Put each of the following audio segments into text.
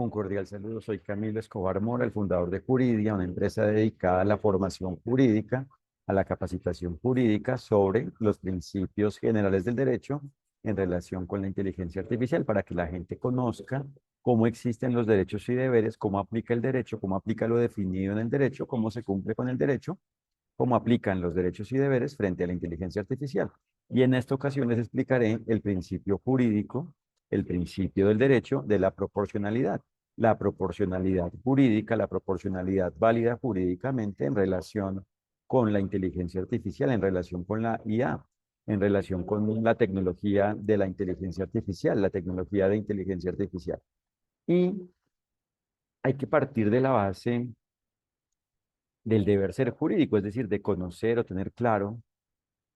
Un cordial saludo, soy Camilo Escobar Mora, el fundador de Juridia, una empresa dedicada a la formación jurídica, a la capacitación jurídica sobre los principios generales del derecho en relación con la inteligencia artificial, para que la gente conozca cómo existen los derechos y deberes, cómo aplica el derecho, cómo aplica lo definido en el derecho, cómo se cumple con el derecho, cómo aplican los derechos y deberes frente a la inteligencia artificial. Y en esta ocasión les explicaré el principio jurídico, el principio del derecho de la proporcionalidad jurídica, la proporcionalidad válida jurídicamente en relación con la inteligencia artificial, en relación con la IA, en relación con la tecnología de la inteligencia artificial, la tecnología de inteligencia artificial. Y hay que partir de la base del deber ser jurídico, es decir, de conocer o tener claro,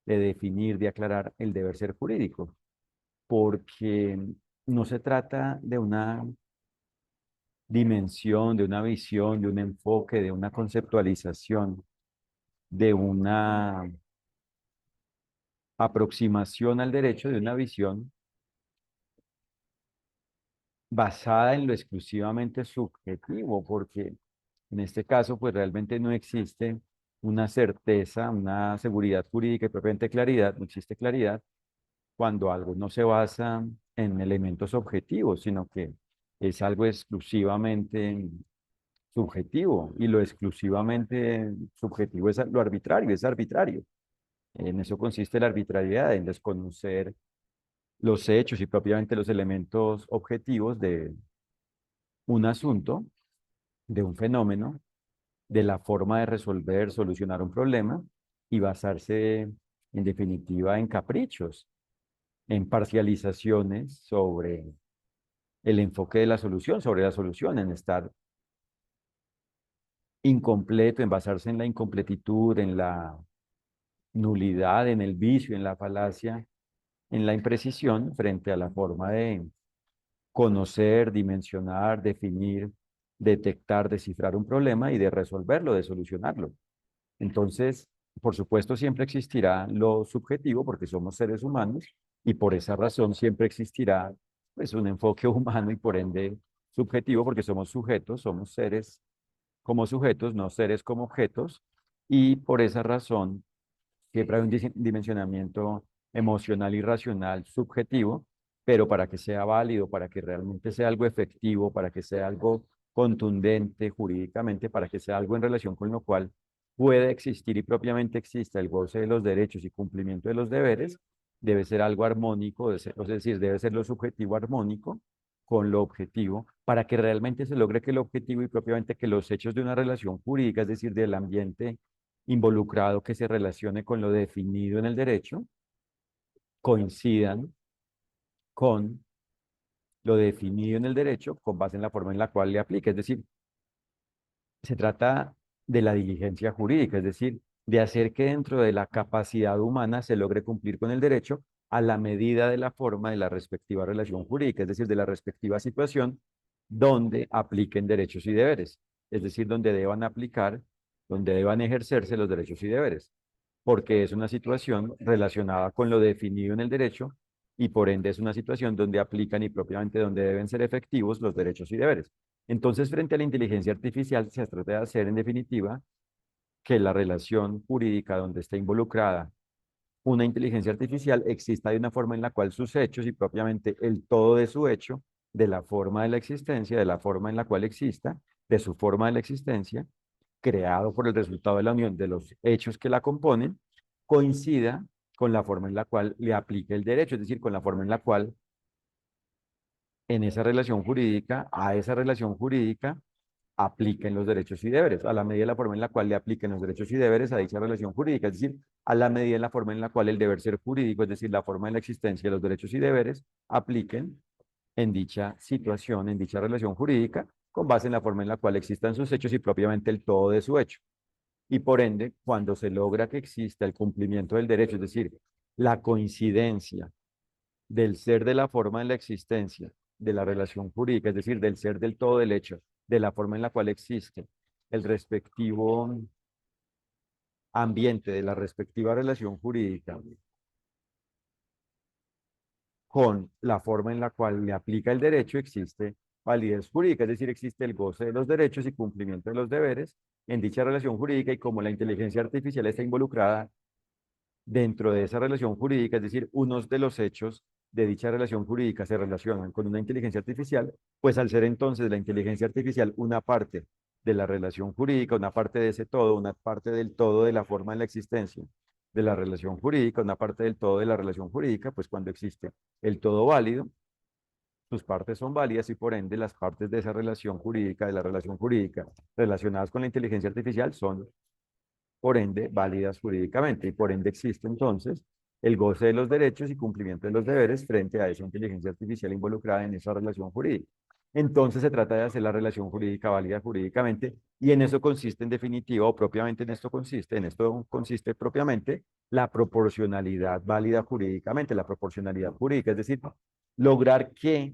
de definir, de aclarar el deber ser jurídico, porque no se trata de una dimensión, de una visión, de un enfoque, de una conceptualización, de una aproximación al derecho, de una visión basada en lo exclusivamente subjetivo, porque en este caso, pues realmente no existe una certeza, una seguridad jurídica y propiamente claridad, no existe claridad cuando algo no se basa en elementos objetivos, sino que es algo exclusivamente subjetivo, y lo exclusivamente subjetivo es lo arbitrario, es arbitrario. En eso consiste la arbitrariedad, en desconocer los hechos y propiamente los elementos objetivos de un asunto, de un fenómeno, de la forma de resolver, solucionar un problema, y basarse en definitiva en caprichos, en parcializaciones sobre el enfoque de la solución, sobre la solución, en estar incompleto, en basarse en la incompletitud, en la nulidad, en el vicio, en la falacia, en la imprecisión frente a la forma de conocer, dimensionar, definir, detectar, descifrar un problema y de resolverlo, de solucionarlo. Entonces, por supuesto, siempre existirá lo subjetivo porque somos seres humanos, y por esa razón siempre existirá pues un enfoque humano y por ende subjetivo, porque somos sujetos, somos seres como sujetos, no seres como objetos, y por esa razón siempre hay un dimensionamiento emocional y racional subjetivo, pero para que sea válido, para que realmente sea algo efectivo, para que sea algo contundente jurídicamente, para que sea algo en relación con lo cual puede existir y propiamente exista el goce de los derechos y cumplimiento de los deberes, debe ser algo armónico, es decir, debe ser lo subjetivo armónico con lo objetivo, para que realmente se logre que el objetivo y propiamente que los hechos de una relación jurídica, es decir, del ambiente involucrado que se relacione con lo definido en el derecho, coincidan con lo definido en el derecho con base en la forma en la cual le aplica. Es decir, se trata de la diligencia jurídica, es decir, de hacer que dentro de la capacidad humana se logre cumplir con el derecho a la medida de la forma de la respectiva relación jurídica, es decir, de la respectiva situación donde apliquen derechos y deberes, es decir, donde deban aplicar, donde deban ejercerse los derechos y deberes, porque es una situación relacionada con lo definido en el derecho, y por ende es una situación donde aplican y propiamente donde deben ser efectivos los derechos y deberes. Entonces, frente a la inteligencia artificial, se trata de hacer, en definitiva, que la relación jurídica donde está involucrada una inteligencia artificial exista de una forma en la cual sus hechos y propiamente el todo de su hecho, de la forma de la existencia, de la forma en la cual exista, de su forma de la existencia, creado por el resultado de la unión de los hechos que la componen, coincida con la forma en la cual le aplique el derecho, es decir, con la forma en la cual en esa relación jurídica, a esa relación jurídica, apliquen los derechos y deberes, a la medida de la forma en la cual le apliquen los derechos y deberes a dicha relación jurídica, es decir, a la medida de la forma en la cual el deber ser jurídico, es decir, la forma de la existencia de los derechos y deberes, apliquen en dicha situación, en dicha relación jurídica, con base en la forma en la cual existan sus hechos y propiamente el todo de su hecho. Y por ende, cuando se logra que exista el cumplimiento del derecho, es decir, la coincidencia del ser de la forma en la existencia de la relación jurídica, es decir, del ser del todo del hecho, de la forma en la cual existe el respectivo ambiente de la respectiva relación jurídica con la forma en la cual le aplica el derecho, existe validez jurídica, es decir, existe el goce de los derechos y cumplimiento de los deberes en dicha relación jurídica y como la inteligencia artificial está involucrada dentro de esa relación jurídica, es decir, unos de los hechos de dicha relación jurídica se relacionan con una inteligencia artificial, pues al ser entonces la inteligencia artificial una parte de la relación jurídica, una parte de ese todo, una parte del todo de la forma de la existencia de la relación jurídica, una parte del todo de la relación jurídica, pues cuando existe el todo válido, sus partes son válidas y por ende las partes de esa relación jurídica, de la relación jurídica relacionadas con la inteligencia artificial son por ende válidas jurídicamente y por ende existe entonces el goce de los derechos y cumplimiento de los deberes frente a esa inteligencia artificial involucrada en esa relación jurídica. Entonces se trata de hacer la relación jurídica válida jurídicamente y en eso consiste en definitiva o propiamente en esto consiste propiamente la proporcionalidad válida jurídicamente, la proporcionalidad jurídica, es decir, lograr que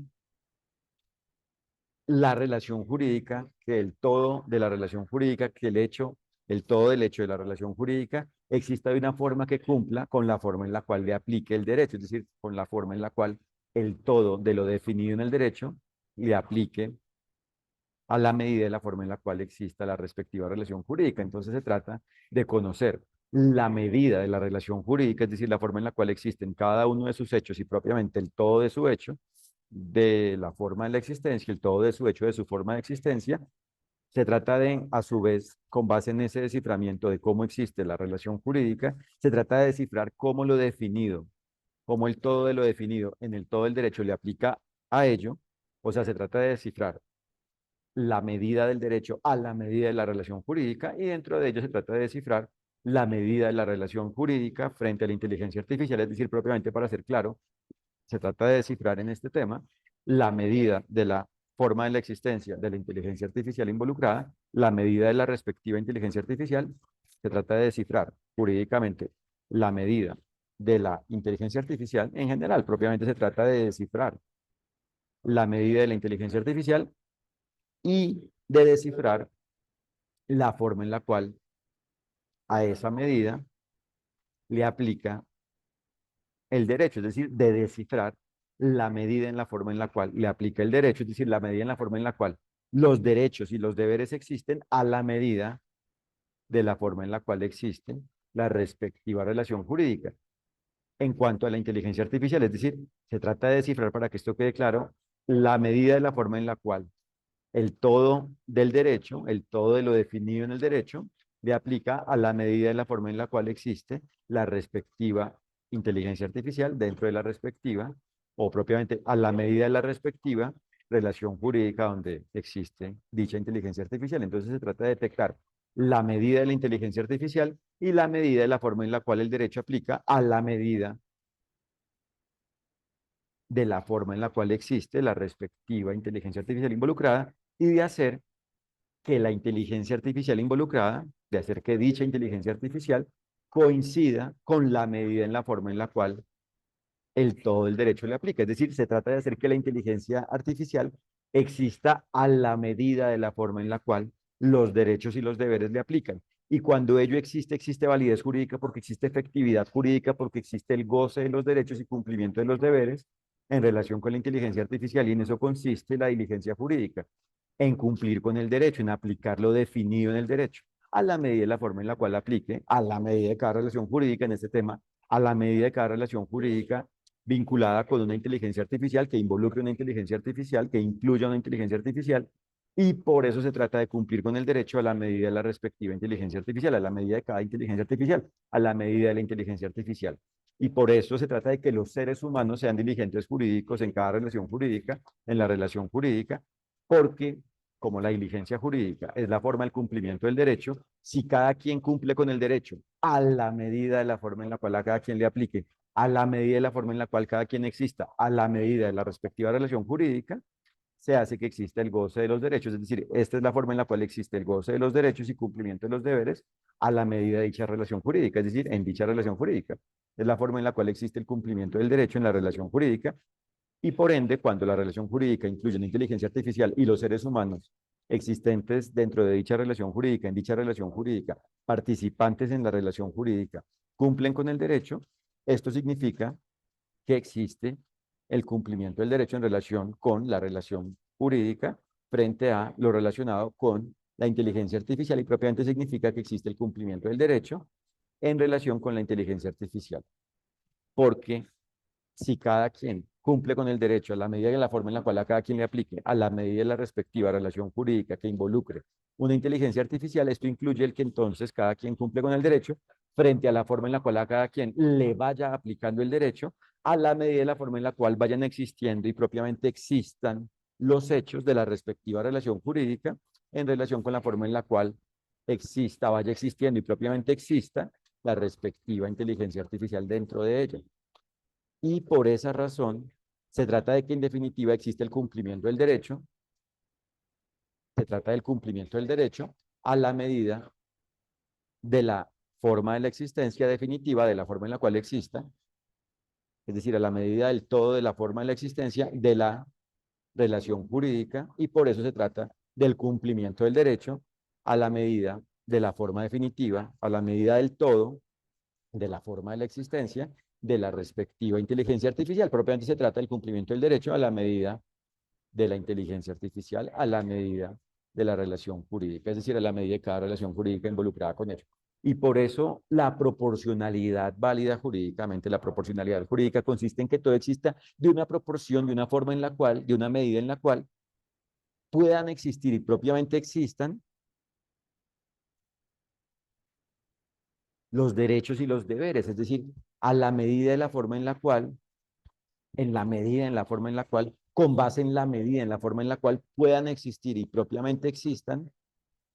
la relación jurídica, que el todo de la relación jurídica, que el hecho, el todo del hecho de la relación jurídica, exista de una forma que cumpla con la forma en la cual le aplique el derecho, es decir, con la forma en la cual el todo de lo definido en el derecho le aplique a la medida de la forma en la cual exista la respectiva relación jurídica. Entonces se trata de conocer la medida de la relación jurídica, es decir, la forma en la cual existen cada uno de sus hechos y propiamente el todo de su hecho, de la forma de la existencia, el todo de su hecho, de su forma de existencia. Se trata de, a su vez, con base en ese desciframiento de cómo existe la relación jurídica, se trata de descifrar cómo lo definido, cómo el todo de lo definido en el todo del derecho le aplica a ello. O sea, se trata de descifrar la medida del derecho a la medida de la relación jurídica y dentro de ello se trata de descifrar la medida de la relación jurídica frente a la inteligencia artificial, es decir, propiamente para ser claro, se trata de descifrar en este tema la medida de la forma de la existencia de la inteligencia artificial involucrada, la medida de la respectiva inteligencia artificial, se trata de descifrar jurídicamente la medida de la inteligencia artificial en general, propiamente se trata de descifrar la medida de la inteligencia artificial y de descifrar la forma en la cual a esa medida le aplica el derecho, es decir, de descifrar la medida en la forma en la cual le aplica el derecho, es decir, la medida en la forma en la cual los derechos y los deberes existen a la medida de la forma en la cual existe la respectiva relación jurídica. En cuanto a la inteligencia artificial, es decir, se trata de descifrar para que esto quede claro, la medida de la forma en la cual el todo del derecho, el todo de lo definido en el derecho, le aplica a la medida de la forma en la cual existe la respectiva inteligencia artificial dentro de la respectiva, o propiamente a la medida de la respectiva relación jurídica donde existe dicha inteligencia artificial. Entonces se trata de detectar la medida de la inteligencia artificial y la medida de la forma en la cual el derecho aplica a la medida de la forma en la cual existe la respectiva inteligencia artificial involucrada y de hacer que la inteligencia artificial involucrada, de hacer que dicha inteligencia artificial coincida con la medida en la forma en la cual el todo el derecho le aplica. Es decir, se trata de hacer que la inteligencia artificial exista a la medida de la forma en la cual los derechos y los deberes le aplican. Y cuando ello existe, existe validez jurídica porque existe efectividad jurídica, porque existe el goce de los derechos y cumplimiento de los deberes en relación con la inteligencia artificial. Y en eso consiste la diligencia jurídica, en cumplir con el derecho, en aplicar lo definido en el derecho, a la medida de la forma en la cual aplique, a la medida de cada relación jurídica en este tema, a la medida de cada relación jurídica vinculada con una inteligencia artificial, que involucre una inteligencia artificial, que incluya una inteligencia artificial, y por eso se trata de cumplir con el derecho a la medida de la respectiva inteligencia artificial, a la medida de cada inteligencia artificial, a la medida de la inteligencia artificial. Y por eso se trata de que los seres humanos sean diligentes jurídicos en cada relación jurídica, en la relación jurídica, porque como la diligencia jurídica es la forma del cumplimiento del derecho, si cada quien cumple con el derecho a la medida de la forma en la cual a cada quien le aplique, a la medida de la forma en la cual cada quien exista, a la medida de la respectiva relación jurídica, se hace que exista el goce de los derechos. Es decir, esta es la forma en la cual existe el goce de los derechos y cumplimiento de los deberes a la medida de dicha relación jurídica, es decir, en dicha relación jurídica. Es la forma en la cual existe el cumplimiento del derecho en la relación jurídica y por ende, cuando la relación jurídica incluye la inteligencia artificial y los seres humanos existentes dentro de dicha relación jurídica, en dicha relación jurídica, participantes en la relación jurídica, cumplen con el derecho, esto significa que existe el cumplimiento del derecho en relación con la relación jurídica frente a lo relacionado con la inteligencia artificial y propiamente significa que existe el cumplimiento del derecho en relación con la inteligencia artificial. Porque si cada quien cumple con el derecho a la medida y en la forma en la cual a cada quien le aplique, a la medida de la respectiva relación jurídica que involucre una inteligencia artificial, esto incluye el que entonces cada quien cumple con el derecho frente a la forma en la cual a cada quien le vaya aplicando el derecho, a la medida de la forma en la cual vayan existiendo y propiamente existan los hechos de la respectiva relación jurídica en relación con la forma en la cual exista, vaya existiendo y propiamente exista la respectiva inteligencia artificial dentro de ella. Y por esa razón, se trata de que en definitiva existe el cumplimiento del derecho, se trata del cumplimiento del derecho a la medida de la forma de la existencia definitiva, de la forma en la cual exista, es decir, a la medida del todo de la forma de la existencia de la relación jurídica, y por eso se trata del cumplimiento del derecho a la medida de la forma definitiva, a la medida del todo de la forma de la existencia de la respectiva inteligencia artificial. Propiamente se trata del cumplimiento del derecho a la medida de la inteligencia artificial, a la medida de la relación jurídica, es decir, a la medida de cada relación jurídica involucrada con ello. Y por eso la proporcionalidad válida jurídicamente, la proporcionalidad jurídica consiste en que todo exista de una proporción, de una forma en la cual, de una medida en la cual puedan existir y propiamente existan los derechos y los deberes, es decir, a la medida de la forma en la cual, en la medida, en la forma en la cual, con base en la medida, en la forma en la cual puedan existir y propiamente existan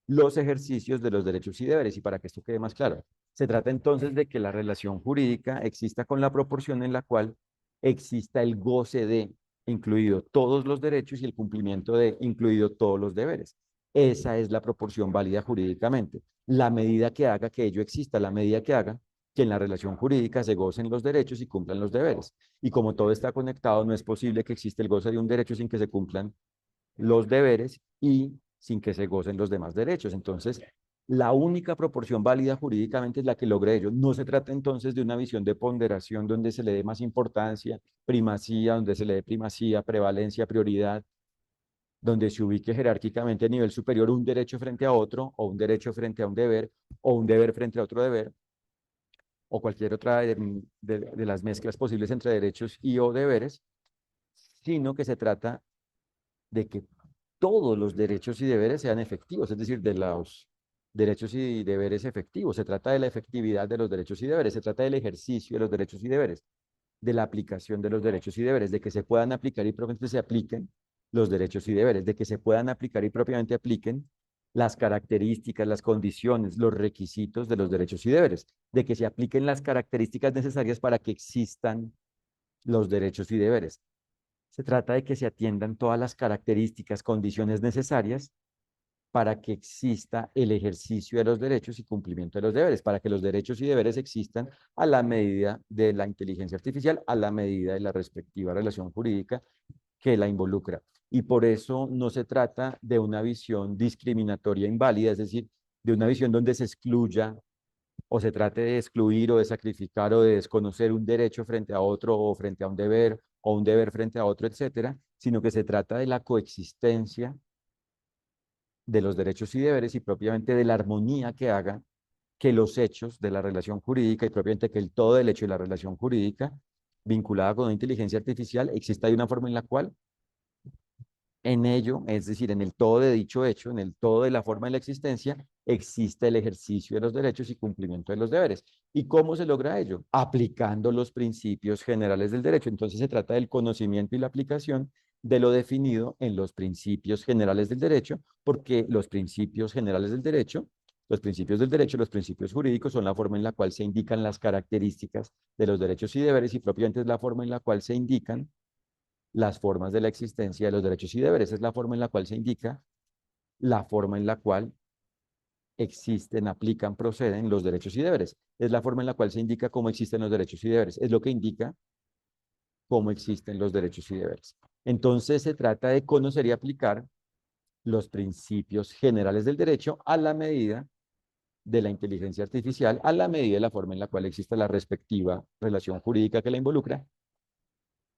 los ejercicios de los derechos y deberes. Y para que esto quede más claro, se trata entonces de que la relación jurídica exista con la proporción en la cual exista el goce de, incluido todos los derechos y el cumplimiento de, incluido todos los deberes. Esa es la proporción válida jurídicamente. La medida que haga que ello exista, la medida que haga que en la relación jurídica se gocen los derechos y cumplan los deberes. Y como todo está conectado, no es posible que exista el goce de un derecho sin que se cumplan los deberes y sin que se gocen los demás derechos. Entonces, la única proporción válida jurídicamente es la que logre ello. No se trata entonces de una visión de ponderación donde se le dé más importancia, primacía, donde se le dé primacía, prevalencia, prioridad, donde se ubique jerárquicamente a nivel superior un derecho frente a otro, o un derecho frente a un deber, o un deber frente a otro deber, o cualquier otra de las mezclas posibles entre derechos y o deberes, sino que se trata de que todos los derechos y deberes sean efectivos, es decir, de los derechos y deberes efectivos. Se trata de la efectividad de los derechos y deberes, se trata del ejercicio de los derechos y deberes, de la aplicación de los derechos y deberes, de que se puedan aplicar y propiamente se apliquen los derechos y deberes, de que se puedan aplicar y propiamente apliquen las características, las condiciones, los requisitos de los derechos y deberes, de que se apliquen las características necesarias para que existan los derechos y deberes. Se trata de que se atiendan todas las características, condiciones necesarias para que exista el ejercicio de los derechos y cumplimiento de los deberes, para que los derechos y deberes existan a la medida de la inteligencia artificial, a la medida de la respectiva relación jurídica que la involucra. Y por eso no se trata de una visión discriminatoria inválida, es decir, de una visión donde se excluya o se trate de excluir o de sacrificar o de desconocer un derecho frente a otro o frente a un deber o un deber frente a otro, etcétera, sino que se trata de la coexistencia de los derechos y deberes y propiamente de la armonía que haga que los hechos de la relación jurídica y propiamente que el todo del hecho de la relación jurídica vinculada con una inteligencia artificial exista de una forma en la cual en ello, es decir, en el todo de dicho hecho, en el todo de la forma de la existencia, existe el ejercicio de los derechos y cumplimiento de los deberes. ¿Y cómo se logra ello? Aplicando los principios generales del derecho. Entonces se trata del conocimiento y la aplicación de lo definido en los principios generales del derecho, porque los principios generales del derecho, los principios del derecho, los principios jurídicos son la forma en la cual se indican las características de los derechos y deberes y propiamente es la forma en la cual se indican las formas de la existencia de los derechos y deberes. Es la forma en la cual se indica la forma en la cual existen, aplican, proceden los derechos y deberes. Es la forma en la cual se indica cómo existen los derechos y deberes. Es lo que indica cómo existen los derechos y deberes. Entonces se trata de conocer y aplicar los principios generales del derecho a la medida de la inteligencia artificial, a la medida de la forma en la cual existe la respectiva relación jurídica que la involucra,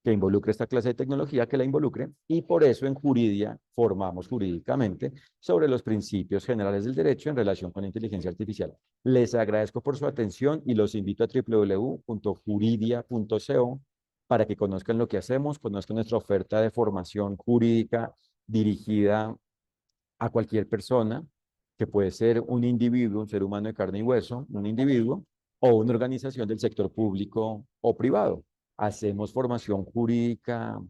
que involucre esta clase de tecnología, que la involucre, y por eso en Juridia formamos jurídicamente sobre los principios generales del derecho en relación con la inteligencia artificial. Les agradezco por su atención y los invito a www.juridia.co para que conozcan lo que hacemos, conozcan nuestra oferta de formación jurídica dirigida a cualquier persona, que puede ser un individuo, un ser humano de carne y hueso, un individuo, o una organización del sector público o privado. Hacemos formación jurídica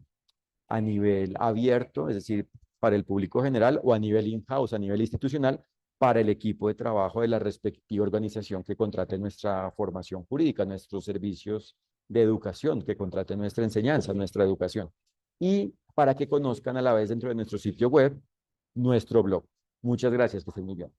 a nivel abierto, es decir, para el público general, o a nivel in-house, a nivel institucional, para el equipo de trabajo de la respectiva organización que contrate nuestra formación jurídica, nuestros servicios de educación, que contrate nuestra enseñanza, nuestra educación. Y para que conozcan a la vez dentro de nuestro sitio web nuestro blog. Muchas gracias, que estén muy bien.